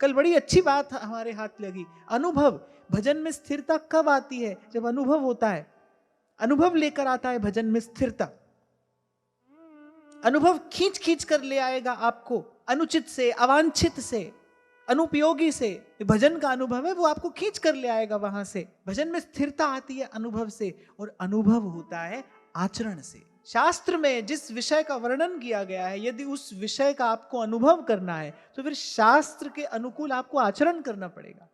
कल बड़ी अच्छी बात हमारे हाथ लगी, अनुभव। भजन में स्थिरता कब आती है? जब अनुभव होता है। अनुभव लेकर आता है भजन में स्थिरता। अनुभव खींच खींच कर ले आएगा आपको, अनुचित से, अवांछित से, अनुपयोगी से। भजन का अनुभव है, वो आपको खींच कर ले आएगा वहां से। भजन में स्थिरता आती है अनुभव से, और अनुभव होता है आचरण से। शास्त्र में जिस विषय का वर्णन किया गया है, यदि उस विषय का आपको अनुभव करना है तो फिर शास्त्र के अनुकूल आपको आचरण करना पड़ेगा।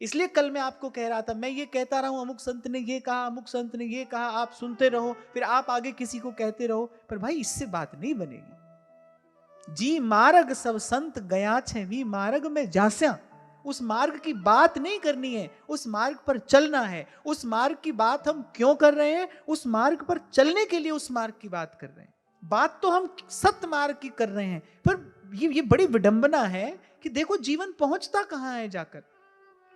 इसलिए कल मैं आपको कह रहा था, मैं ये कहता रहा हूं अमुक संत ने ये कहा, अमुक संत ने ये कहा, आप सुनते रहो, फिर आप आगे किसी को कहते रहो, पर भाई इससे बात नहीं बनेगी। जी मार्ग सब संत गया छे, वी मार्ग में जास्या। उस मार्ग की बात नहीं करनी है, उस मार्ग पर चलना है। उस मार्ग की बात हम क्यों कर रहे हैं? उस मार्ग पर चलने के लिए उस मार्ग की बात कर रहे हैं। बात तो हम सत्य मार्ग की कर रहे हैं, पर ये बड़ी विडंबना है कि देखो जीवन पहुंचता कहां है जाकर।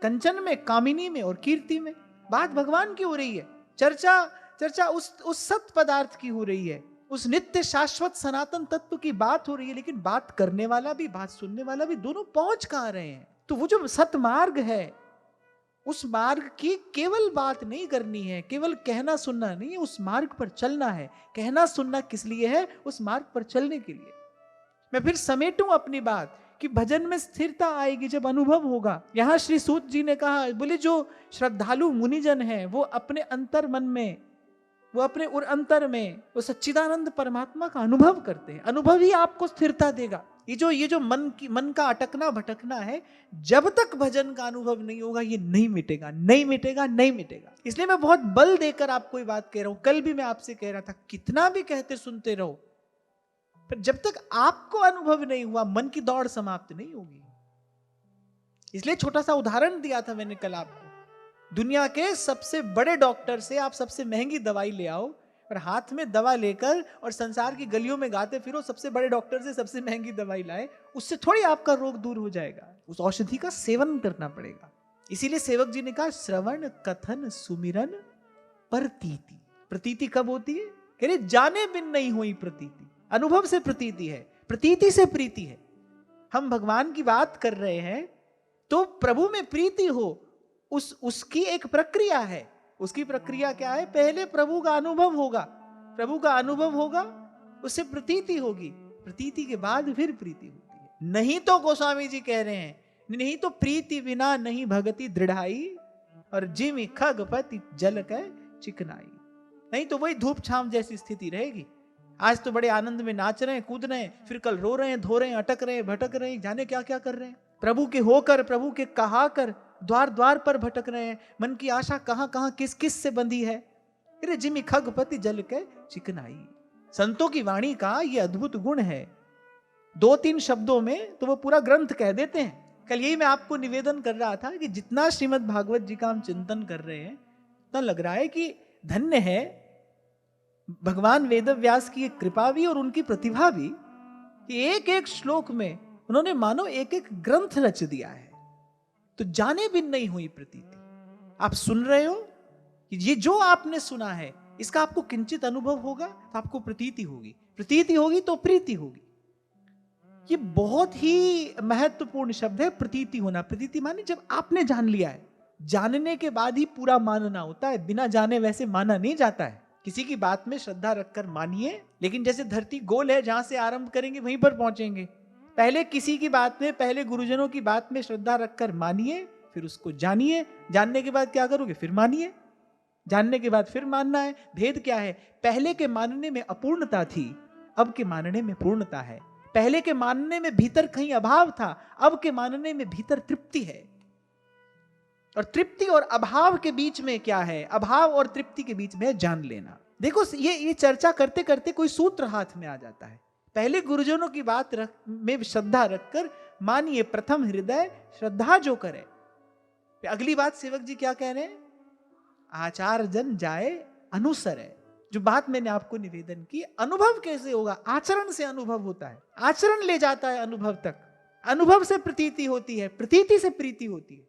कंचन में, कामिनी में और कीर्ति में। बात भगवान की हो रही है, चर्चा उस सत्य पदार्थ की हो रही है, उस नित्य शाश्वत सनातन तत्व की बात हो रही है। लेकिन बात करने वाला भी, बात सुनने वाला भी, दोनों पहुंच कहां रहे हैं? तो वो जो सत्य मार्ग है, उस मार्ग की केवल बात नहीं करनी है, केवल कहना सुनना नहीं है, उस मार्ग पर चलना है। कहना सुनना किस लिए है? उस मार्ग पर चलने के लिए। मैं फिर समेटूं अपनी बात कि भजन में स्थिरता आएगी जब अनुभव होगा। यहां श्री सूत जी ने कहा, बोले जो श्रद्धालु मुनिजन हैं वो अपने अंतर मन में, वो अपने उर अंतर में वो सच्चिदानंद परमात्मा का अनुभव करते हैं। अनुभव ही आपको स्थिरता देगा। ये जो मन का अटकना भटकना है, जब तक भजन का अनुभव नहीं होगा ये नहीं मिटेगा, नहीं मिटेगा, नहीं मिटेगा। इसलिए मैं बहुत बल देकर आपको ये बात कह रहा हूं। कल भी मैं आपसे कह रहा था, कितना भी कहते सुनते रहो, पर जब तक आपको अनुभव नहीं हुआ मन की दौड़ समाप्त नहीं होगी। इसलिए छोटा सा उदाहरण दिया था मैंने कल आपको। दुनिया के सबसे बड़े डॉक्टर से आप सबसे महंगी दवाई ले आओ, और हाथ में दवा लेकर और संसार की गलियों में गाते फिरो सबसे बड़े डॉक्टर से सबसे महंगी दवाई लाए, उससे थोड़ी आपका रोग दूर हो जाएगा। उस औषधि का सेवन करना पड़ेगा। इसीलिए सेवक जी ने कहा, श्रवण कथन सुमिरन प्रतीति। प्रतीति कब होती है? कह रहे जाने बिन नहीं हुई प्रतीति। अनुभव से प्रतीति है, प्रतीति से प्रीति है। हम भगवान की बात कर रहे हैं तो प्रभु में प्रीति हो, उसकी एक प्रक्रिया है। उसकी प्रक्रिया क्या है? पहले प्रभु का अनुभव होगा, प्रभु का अनुभव होगा, उससे प्रतीति होगी, प्रतीति के बाद फिर प्रीति होती है। नहीं तो गोस्वामी जी कह रहे हैं, नहीं तो प्रीति बिना नहीं भगति दृढ़ाई, और जिमि खगपति जल कै चिकनाई। नहीं तो वही धूप छांव जैसी स्थिति रहेगी। आज तो बड़े आनंद में नाच रहे हैं, कूद रहे हैं, फिर कल रो रहे हैं, धो रहे हैं, अटक रहे हैं, भटक रहे हैं, जाने क्या क्या कर रहे हैं। प्रभु के होकर, प्रभु के कहा कर द्वार द्वार पर भटक रहे हैं। मन की आशा कहां कहां किस किस से बंधी है। अरे जिमि खगपति जल के चिकनाई। संतों की वाणी का ये अद्भुत गुण है। 2-3 शब्दों में तो वो पूरा ग्रंथ कह देते हैं। कल यही मैं आपको निवेदन कर रहा था कि जितना श्रीमद् भागवत जी का हम चिंतन कर रहे हैं, तो लग रहा है कि धन्य है भगवान वेद व्यास की एक कृपा भी और उनकी प्रतिभा भी, कि एक एक श्लोक में उन्होंने मानो एक एक ग्रंथ रच दिया है। तो जाने बिन नहीं हुई प्रतीति। आप सुन रहे हो कि ये जो आपने सुना है इसका आपको किंचित अनुभव होगा तो आपको प्रतीति होगी, प्रतीति होगी तो प्रीति होगी। ये बहुत ही महत्वपूर्ण शब्द है, प्रतीति होना। प्रतीति माने जब आपने जान लिया है। जानने के बाद ही पूरा मानना होता है, बिना जाने वैसे माना नहीं जाता है। किसी की बात में श्रद्धा रखकर मानिए, लेकिन जैसे धरती गोल है, जहां से आरंभ करेंगे वहीं पर पहुंचेंगे। पहले किसी की बात में, पहले गुरुजनों की बात में श्रद्धा रखकर मानिए, फिर उसको जानिए। जानने के बाद क्या करोगे? फिर मानिए। जानने के बाद फिर मानना है। भेद क्या है? पहले के मानने में अपूर्णता थी, अब के मानने में पूर्णता है। पहले के मानने में भीतर कहीं अभाव था, अब के मानने में भीतर तृप्ति है। और तृप्ति और अभाव के बीच में क्या है? अभाव और तृप्ति के बीच में जान लेना। देखो ये चर्चा करते करते कोई सूत्र हाथ में आ जाता है। पहले गुरुजनों की बात में श्रद्धा रखकर मानिए, प्रथम हृदय श्रद्धा जो करे। अगली बात सेवक जी क्या कह रहे हैं? आचार जन जाए अनुसर है। जो बात मैंने आपको निवेदन की, अनुभव कैसे होगा? आचरण से अनुभव होता है। आचरण ले जाता है अनुभव तक, अनुभव से प्रतीति होती है, प्रतीति से प्रीति होती है।